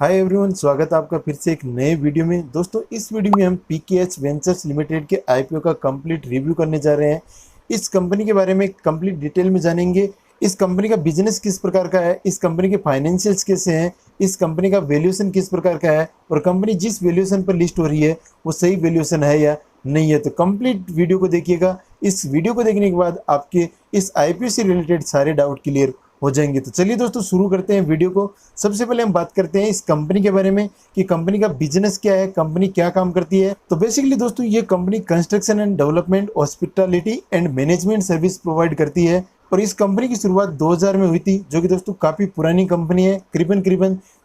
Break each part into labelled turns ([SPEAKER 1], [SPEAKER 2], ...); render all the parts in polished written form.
[SPEAKER 1] Hi everyone, स्वागत है आपका फिर से एक नए वीडियो में। दोस्तों, इस वीडियो में हम पीकेएच वेंचर्स लिमिटेड के आईपीओ का कंप्लीट रिव्यू करने जा रहे हैं। इस कंपनी के बारे में कंप्लीट डिटेल में जानेंगे। इस कंपनी का बिजनेस किस प्रकार का है, इस कंपनी के फाइनेंशियल्स कैसे हैं, इस कंपनी का वैल्यूएशन किस प्रकार का है और कंपनी जिस वैल्यूएशन पर लिस्ट हो रही है वो सही वैल्यूएशन है या नहीं है। तो कंप्लीट वीडियो को देखिएगा। इस वीडियो को देखने के बाद आपके इस आईपीओ से रिलेटेड सारे डाउट क्लियर हो जाएंगे। तो चलिए दोस्तों, शुरू करते हैं वीडियो को। सबसे पहले हम बात करते हैं इस कंपनी के बारे में कि कंपनी का बिजनेस क्या है, कंपनी क्या काम करती है। तो बेसिकली दोस्तों, ये company construction and development, hospitality and management service provide करती है और इस कंपनी की शुरुआत 2000 में हुई थी, जो कि दोस्तों काफ़ी पुरानी कंपनी है। करीबन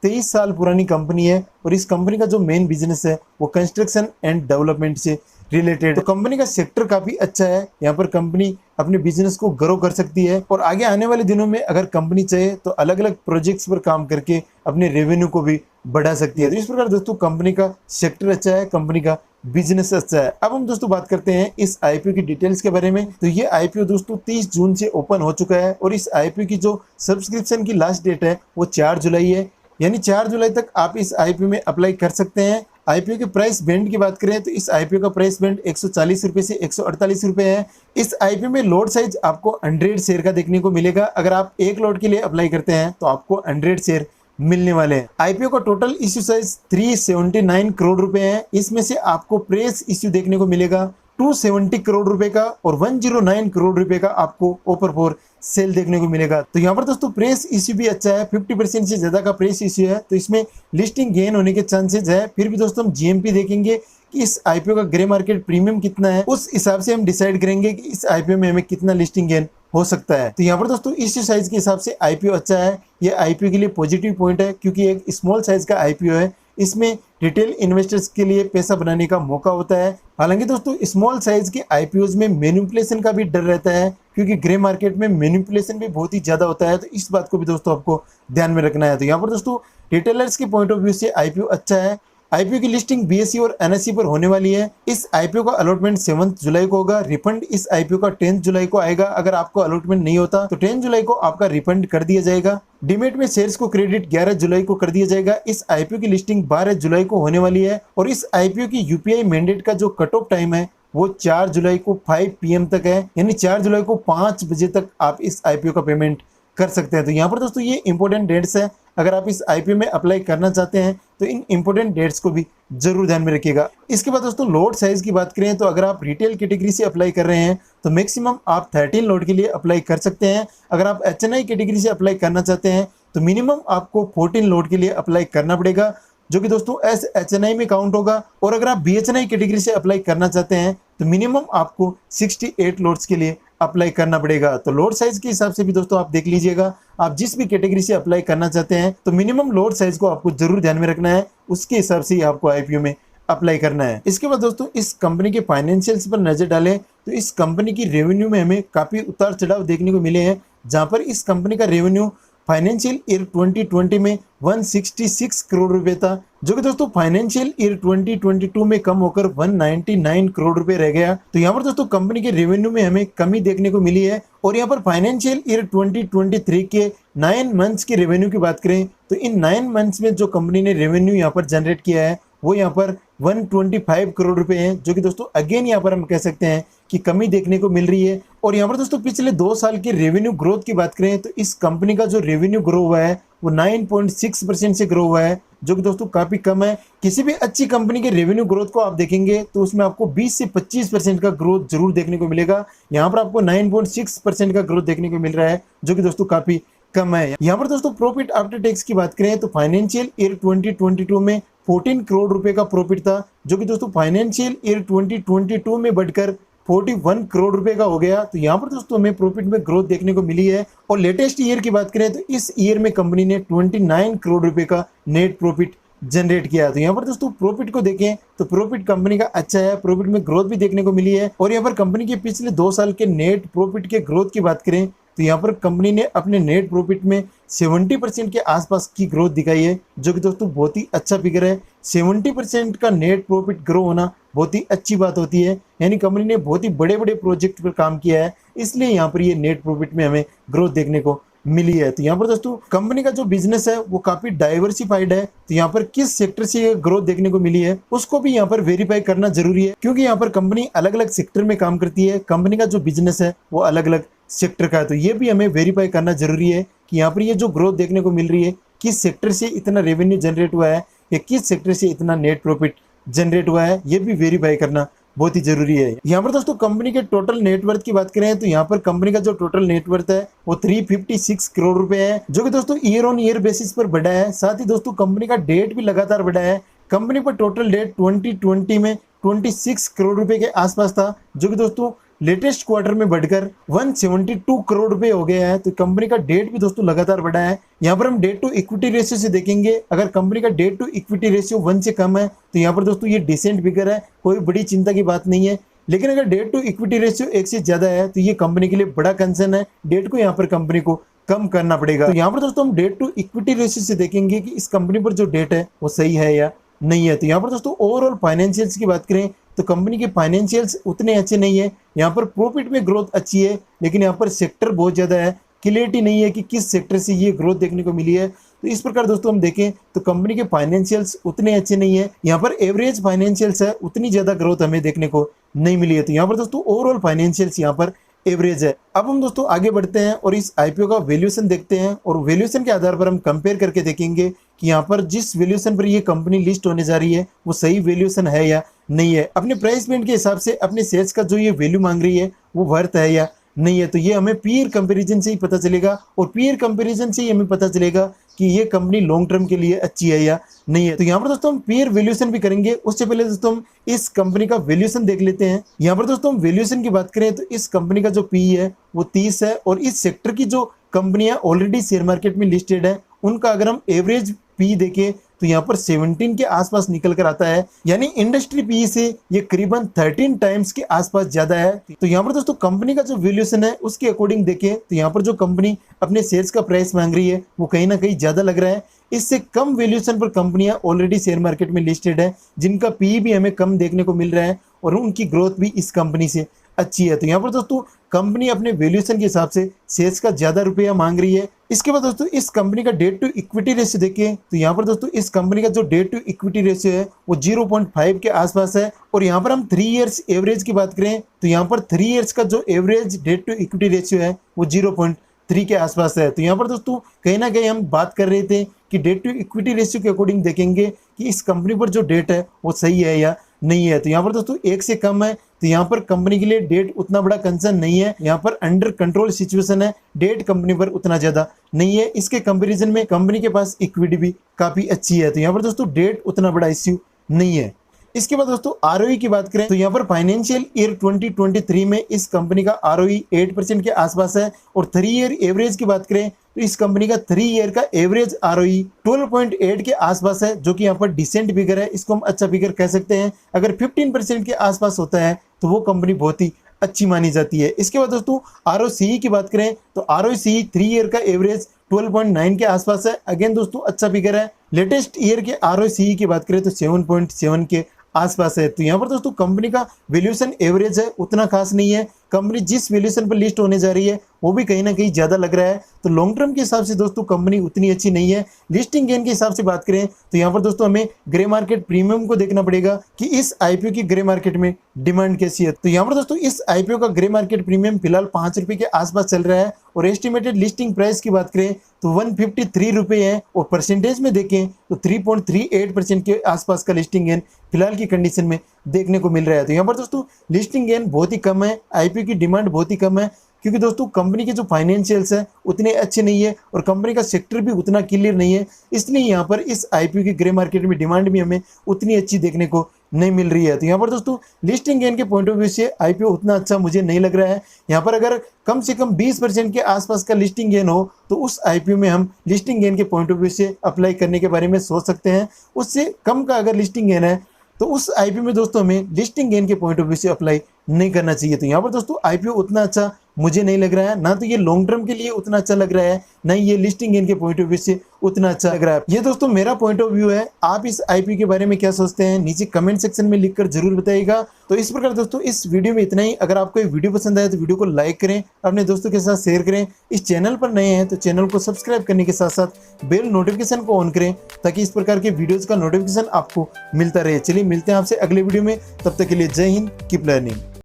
[SPEAKER 1] 23 साल पुरानी कंपनी है और इस कंपनी का जो मेन बिजनेस है वो कंस्ट्रक्शन एंड डेवलपमेंट से रिलेटेड। तो कंपनी का सेक्टर काफ़ी अच्छा है। यहाँ पर कंपनी अपने बिजनेस को ग्रो कर सकती है और आगे आने वाले दिनों में अगर कंपनी चाहे तो अलग अलग प्रोजेक्ट्स पर काम करके अपने रेवेन्यू को भी बढ़ा सकती है। तो इस प्रकार दोस्तों कंपनी का सेक्टर अच्छा है, कंपनी का बिजनेस अच्छा है। अब हम दोस्तों बात करते हैं इस आईपीओ की डिटेल्स के बारे में। तो ये आईपीओ दोस्तों 30 जून से ओपन हो चुका है और इस आईपीओ की जो सब्सक्रिप्शन की लास्ट डेट है वो 4 जुलाई है, यानी 4 जुलाई तक आप इस आईपीओ में अप्लाई कर सकते हैं। आईपीओ के प्राइस बैंड की बात करें तो इस आईपीओ का प्राइस बैंड 140 रुपये से 148 रुपये है। इस आईपीओ में लॉट साइज आपको 100 शेयर का देखने को मिलेगा। अगर आप एक लॉट के लिए अप्लाई करते हैं तो आपको 100 शेयर मिलने वाले हैं। आईपीओ का टोटल इश्यू साइज 379 करोड़ रुपए है। इसमें से आपको प्रेस इश्यू देखने को मिलेगा 270 करोड़ रुपए का और 109 करोड़ रुपए का आपको ओपर फॉर सेल देखने को मिलेगा। तो यहाँ पर दोस्तों प्रेस इश्यू भी अच्छा है, 50% से ज्यादा का प्रेस इश्यू है, तो इसमें लिस्टिंग गेन होने के चांसेस है। फिर भी दोस्तों हम जीएमपी देखेंगे कि इस आईपीओ का ग्रे मार्केट प्रीमियम कितना है, उस हिसाब से हम डिसाइड करेंगे कि इस आईपीओ में हमें कितना लिस्टिंग गेन हो सकता है। तो यहाँ पर दोस्तों इश्यू साइज के हिसाब से आईपीओ अच्छा है। ये आईपीओ के लिए पॉजिटिव पॉइंट है क्योंकि एक स्मॉल साइज का आईपीओ है। इसमें रिटेल इन्वेस्टर्स के लिए पैसा बनाने का मौका होता है। हालांकि दोस्तों स्मॉल साइज के आईपीओज में मैनिपुलेशन का भी डर रहता है क्योंकि ग्रे मार्केट में मैनिपुलेशन भी बहुत ही ज्यादा होता है। तो इस बात को भी दोस्तों आपको ध्यान में रखना है। तो यहाँ पर दोस्तों रिटेलर्स के पॉइंट ऑफ व्यू से आईपीओ अच्छा है। आईपीओ की लिस्टिंग बीएसई और एनएसई पर होने वाली है। इस आईपीओ का अलॉटमेंट 7 जुलाई को होगा। रिफंड इस आईपीओ का 10 जुलाई को आएगा। अगर आपको अलॉटमेंट नहीं होता तो 10 जुलाई को आपका रिफंड कर दिया जाएगा। डीमेट में शेयर्स को क्रेडिट 11 जुलाई को कर दिया जाएगा। इस आईपीओ की लिस्टिंग 12 जुलाई को होने वाली है और इस आईपीओ की यूपीआई मैंडेट का जो कट ऑफ टाइम है वो 4 जुलाई को 5 PM तक है, यानी 4 जुलाई को 5 बजे तक आप इस आईपीओ का पेमेंट कर सकते हैं। तो यहाँ पर दोस्तों ये इंपॉर्टेंट डेट्स है। अगर आप इस आईपीओ में अप्लाई करना चाहते हैं तो इन इंपॉर्टेंट डेट्स को भी जरूर ध्यान में रखिएगा। इसके बाद दोस्तों लॉट साइज की बात करें तो अगर आप रिटेल कैटेगरी से अप्लाई कर रहे हैं तो मैक्सिमम आप 13 लॉट के लिए अप्लाई कर सकते हैं। अगर आप एचएनआई कैटेगरी से अप्लाई करना चाहते हैं तो मिनिमम आपको 14 लॉट के लिए अप्लाई करना पड़ेगा, जो कि दोस्तों एस एचएनआई में काउंट होगा। और अगर आप बीएचएनआई कैटेगरी से अप्लाई करना चाहते हैं तो मिनिमम आपको 68 लॉट्स के लिए अप्लाई करना पड़ेगा। तो लॉट साइज के हिसाब से भी दोस्तों आप देख लीजिएगा, आप जिस भी कैटेगरी से अप्लाई करना चाहते हैं तो मिनिमम लॉट साइज को आपको जरूर ध्यान में रखना है, उसके हिसाब से ही आपको आईपीओ में अप्लाई करना है। इसके बाद दोस्तों इस कंपनी के फाइनेंशियल्स पर नजर डालें तो इस कंपनी की रेवेन्यू में हमें काफी उतार चढ़ाव देखने को मिले हैं, जहां पर इस कंपनी का रेवेन्यू फाइनेंशियल ईयर 2020 में 166 करोड़ रुपए था, जो कि दोस्तों फाइनेंशियल ईयर 2022 में कम होकर 199 करोड़ रुपए रह गया। तो यहाँ पर दोस्तों कंपनी के रेवेन्यू में हमें कमी देखने को मिली है। और यहाँ पर फाइनेंशियल ईयर 2023 के 9 मंथ्स के रेवेन्यू की बात करें तो इन 9 मंथ्स में जो कंपनी ने रेवेन्यू यहाँ पर जनरेट किया है वो यहाँ पर 125 करोड़ रुपए हैं, जो कि दोस्तों अगेन यहाँ पर हम कह सकते हैं कि कमी देखने को मिल रही है। और यहाँ पर दोस्तों पिछले 2 साल के रेवेन्यू ग्रोथ की बात करें तो इस कंपनी का जो रेवेन्यू ग्रो हुआ है वो 9.6% से ग्रो हुआ है, जो कि दोस्तों काफी कम है। किसी भी अच्छी कंपनी के रेवेन्यू ग्रोथ को आप देखेंगे तो उसमें आपको 20 से 25% का ग्रोथ जरूर देखने को मिलेगा। यहाँ पर आपको 9.6% का ग्रोथ देखने को मिल रहा है, जो कि दोस्तों काफी कम है। यहाँ पर दोस्तों प्रॉफिट आफ्टर टैक्स की बात करें तो फाइनेंशियल ईयर 2022 में 14 करोड़ रुपए का प्रॉफिट था, जो कि दोस्तों फाइनेंशियल ईयर 2022 में बढ़कर 41 करोड़ रुपए का हो गया। तो यहाँ पर दोस्तों हमें प्रॉफिट में ग्रोथ देखने को मिली है। और लेटेस्ट ईयर की बात करें तो इस ईयर में कंपनी ने 29 करोड़ रुपए का नेट प्रॉफिट जनरेट किया। तो यहाँ पर दोस्तों प्रॉफिट को देखें तो प्रॉफिट कंपनी का अच्छा है, प्रॉफिट में ग्रोथ भी देखने को मिली है। और यहाँ पर कंपनी के पिछले 2 साल के नेट प्रॉफिट के ग्रोथ की बात करें तो यहाँ पर कंपनी ने अपने नेट प्रॉफिट में 70% के आसपास की ग्रोथ दिखाई है, जो कि दोस्तों बहुत ही अच्छा फिगर है। 70% का नेट प्रॉफिट ग्रो होना बहुत ही अच्छी बात होती है, यानी कंपनी ने बहुत ही बड़े बड़े प्रोजेक्ट पर काम किया है, इसलिए यहाँ पर ये नेट प्रॉफिट में हमें ग्रोथ देखने को मिली है। तो यहाँ पर दोस्तों कंपनी का जो बिजनेस है वो काफी डाइवर्सिफाइड है। तो यहाँ पर किस सेक्टर से ये ग्रोथ देखने को मिली है उसको भी यहाँ पर वेरीफाई करना जरूरी है, क्योंकि यहाँ पर कंपनी अलग अलग सेक्टर में काम करती है, कंपनी का जो बिजनेस है वो अलग अलग सेक्टर का है। तो ये भी हमें वेरीफाई करना जरूरी है कि यहाँ पर ये जो ग्रोथ देखने को मिल रही है किस सेक्टर से इतना रेवेन्यू जनरेट हुआ है या किस सेक्टर से इतना नेट प्रॉफिट जनरेट हुआ है, ये भी वेरीफाई करना बहुत ही जरूरी है। यहाँ पर दोस्तों कंपनी के टोटल नेटवर्थ की बात करें तो यहाँ पर कंपनी का जो टोटल नेटवर्थ है वो 356 करोड़ रुपए है, जो कि दोस्तों ईयर ऑन ईयर बेसिस पर बढ़ा है। साथ ही दोस्तों कंपनी का डेट भी लगातार बढ़ा है। कंपनी पर टोटल डेट 2020 में 26 करोड़ रुपए के आसपास था, जो कि दोस्तों लेटेस्ट क्वार्टर में बढ़कर 172 करोड़ रुपए हो गया है। तो कंपनी का डेट भी दोस्तों लगातार बढ़ा है। यहाँ पर हम डेट टू इक्विटी रेशियो से देखेंगे, अगर कंपनी का डेट टू इक्विटी रेशियो 1 से कम है तो यहाँ पर दोस्तों ये डिसेंट फिगर है, कोई बड़ी चिंता की बात नहीं है। लेकिन अगर डेट टू इक्विटी रेशियो 1 से ज्यादा है तो ये कंपनी के लिए बड़ा कंसर्न है, डेट को यहाँ पर कंपनी को कम करना पड़ेगा। तो यहाँ पर दोस्तों हम डेट टू इक्विटी रेशियो से देखेंगे कि इस कंपनी पर जो डेट है वो सही है या नहीं है। तो यहाँ पर दोस्तों ओवरऑल फाइनेंशियल्स की बात करें तो कंपनी के फाइनेंशियल्स उतने अच्छे नहीं है। यहाँ पर प्रॉफिट में ग्रोथ अच्छी है, लेकिन यहाँ पर सेक्टर बहुत ज्यादा है, क्लियरिटी नहीं है कि किस सेक्टर से ये ग्रोथ देखने को मिली है। तो इस प्रकार दोस्तों हम देखें तो कंपनी के फाइनेंशियल्स उतने अच्छे नहीं है। यहाँ पर एवरेज फाइनेंशियल्स है, उतनी ज्यादा ग्रोथ हमें देखने को नहीं मिली है। तो यहाँ पर दोस्तों ओवरऑल फाइनेंशियल्स यहाँ पर एवरेज है। अब हम दोस्तों आगे बढ़ते हैं और इस आईपीओ का वैल्यूएशन देखते हैं, और वैल्यूएशन के आधार पर हम कंपेयर करके देखेंगे कि यहाँ पर जिस वैल्यूएशन पर ये कंपनी लिस्ट होने जा रही है वो सही वैल्यूएशन है या नहीं है। अपने प्राइस पॉइंट के हिसाब से अपने शेयर्स का जो ये वैल्यू मांग रही है वो वर्थ है या नहीं है। तो ये हमें पीयर कंपैरिजन से ही पता चलेगा, और पीयर कंपैरिजन से ही हमें पता चलेगा कि ये कंपनी लॉन्ग टर्म के लिए अच्छी है या नहीं है। तो यहाँ पर दोस्तों हम पीयर वैल्यूएशन भी करेंगे, उससे पहले दोस्तों हम इस कंपनी का वैल्यूएशन देख लेते हैं। यहाँ पर दोस्तों हम वैल्यूएशन की बात करें तो इस कंपनी का जो पीई है वो 30 है, और इस सेक्टर की जो कंपनियां ऑलरेडी शेयर मार्केट में लिस्टेड है उनका अगर हम एवरेज पी देखें तो यहाँ पर 17 के आसपास निकल कर आता है, यानी इंडस्ट्री पी से ये करीबन 13 टाइम्स के आसपास ज्यादा है। तो यहाँ पर दोस्तों कंपनी का जो वैल्यूएशन है उसके अकॉर्डिंग देखें तो यहाँ पर जो कंपनी अपने शेयर्स का प्राइस मांग रही है वो कहीं ना कहीं ज्यादा लग रहा है। इससे कम वैल्यूएशन पर कंपनियां ऑलरेडी शेयर मार्केट में लिस्टेड है, जिनका पी भी हमें कम देखने को मिल रहा है, और उनकी ग्रोथ भी इस कंपनी से अच्छी है। तो यहाँ पर दोस्तों कंपनी अपने वैल्यूएशन के हिसाब से शेयर्स का ज्यादा रुपया मांग रही है। इसके बाद दोस्तों इस कंपनी का डेट टू इक्विटी रेशियो देखिए तो यहाँ पर दोस्तों इस कंपनी का जो डेट टू इक्विटी रेशियो है वो 0.5 के आसपास है। और यहाँ पर हम 3 इयर्स एवरेज की बात करें तो यहाँ पर 3 इयर्स का जो average debt to equity ratio है वो 0.3 के आसपास है। तो यहाँ पर दोस्तों कहीं ना कहीं हम बात कर रहे थे कि डेट टू इक्विटी रेशियो के अकॉर्डिंग देखेंगे कि इस कंपनी पर जो डेट है वो सही है या नहीं है। तो यहाँ पर दोस्तों 1 से कम है तो यहाँ पर कंपनी के लिए डेट उतना बड़ा कंसर्न नहीं है, यहाँ पर अंडर कंट्रोल सिचुएशन है, डेट कंपनी पर उतना ज्यादा नहीं है। इसके कंपैरिजन में कंपनी के पास इक्विटी भी काफी अच्छी है, तो यहाँ पर दोस्तों डेट उतना बड़ा इश्यू नहीं है। इसके बाद दोस्तों आरओई की बात करें तो यहाँ पर फाइनेंशियल ईयर 2023 में इस कंपनी का आरओई 8% के आसपास है, और 3 ईयर एवरेज की बात करें तो इस कंपनी का 3 ईयर का एवरेज आरओई 12.8 के आसपास है, जो कि यहाँ पर डिसेंट फिगर है, इसको हम अच्छा फिगर कह सकते हैं। अगर 15% के आसपास होता है तो वो कंपनी बहुत ही अच्छी मानी जाती है। इसके बाद दोस्तों आरओसीई की बात करें तो आरओसीई 3 ईयर का एवरेज 12.9 के आसपास है, अगेन दोस्तों अच्छा फिगर है। लेटेस्ट ईयर के आरओसीई की बात करें तो 7.7 के आसपास है। तो यहाँ पर दोस्तों कंपनी का वैल्यूएशन एवरेज है, उतना खास नहीं है। कंपनी जिस वैल्यूएशन पर लिस्ट होने जा रही है वो भी कहीं ना कहीं ज्यादा लग रहा है, तो लॉन्ग टर्म के हिसाब से दोस्तों कंपनी उतनी अच्छी नहीं है। लिस्टिंग गेन के हिसाब से बात करें तो यहाँ पर दोस्तों हमें ग्रे मार्केट प्रीमियम को देखना पड़ेगा कि इस आईपीओ की ग्रे मार्केट में डिमांड कैसी है। तो यहाँ पर दोस्तों इस आईपीओ का ग्रे मार्केट प्रीमियम फिलहाल 5 रुपए के आसपास चल रहा है, और एस्टिमेटेड लिस्टिंग प्राइस की बात करें तो 153 रुपए है, और परसेंटेज में देखें तो 3.38% के आसपास का लिस्टिंग गेन फिलहाल की कंडीशन में देखने को मिल रहा है। तो यहाँ पर दोस्तों लिस्टिंग गेन बहुत ही कम है, आईपीओ की डिमांड बहुत ही कम है, क्योंकि दोस्तों कंपनी के जो फाइनेंशियल्स है उतने अच्छे नहीं है और कंपनी का सेक्टर भी उतना क्लियर नहीं है, इसलिए यहाँ पर इस आईपीओ की ग्रे मार्केट में डिमांड भी हमें उतनी अच्छी देखने को नहीं मिल रही है। तो यहाँ पर दोस्तों लिस्टिंग गेन के पॉइंट ऑफ व्यू से आईपीओ उतना अच्छा मुझे नहीं लग रहा है। यहाँ पर अगर कम से कम 20% के आसपास का लिस्टिंग गेन हो तो उस आईपीओ में हम लिस्टिंग गेन के पॉइंट ऑफ व्यू से अप्लाई करने के बारे में सोच सकते हैं। उससे कम का अगर लिस्टिंग गेन है तो उस आईपीओ में दोस्तों हमें लिस्टिंग गेन के पॉइंट ऑफ व्यू से अप्लाई नहीं करना चाहिए। तो यहाँ पर दोस्तों आईपीओ उतना अच्छा मुझे नहीं लग रहा है, ना तो ये लॉन्ग टर्म के लिए उतना अच्छा लग रहा है, ना ये लिस्टिंग गेन के पॉइंट ऑफ व्यू से उतना अच्छा लग रहा है। ये दोस्तों मेरा पॉइंट ऑफ व्यू है। आप इस आईपीओ के बारे में क्या सोचते हैं नीचे कमेंट सेक्शन में लिखकर जरूर बताइएगा। तो इस प्रकार दोस्तों इस वीडियो में इतना ही। अगर आपको ये वीडियो पसंद आए तो वीडियो को लाइक करें, अपने दोस्तों के साथ शेयर करें। इस चैनल पर नए हैं तो चैनल को सब्सक्राइब करने के साथ साथ बेल नोटिफिकेशन को ऑन करें ताकि इस प्रकार के वीडियोस का नोटिफिकेशन आपको मिलता रहे। चलिए मिलते हैं आपसे अगले वीडियो में, तब तक के लिए जय हिंद, कीप लर्निंग।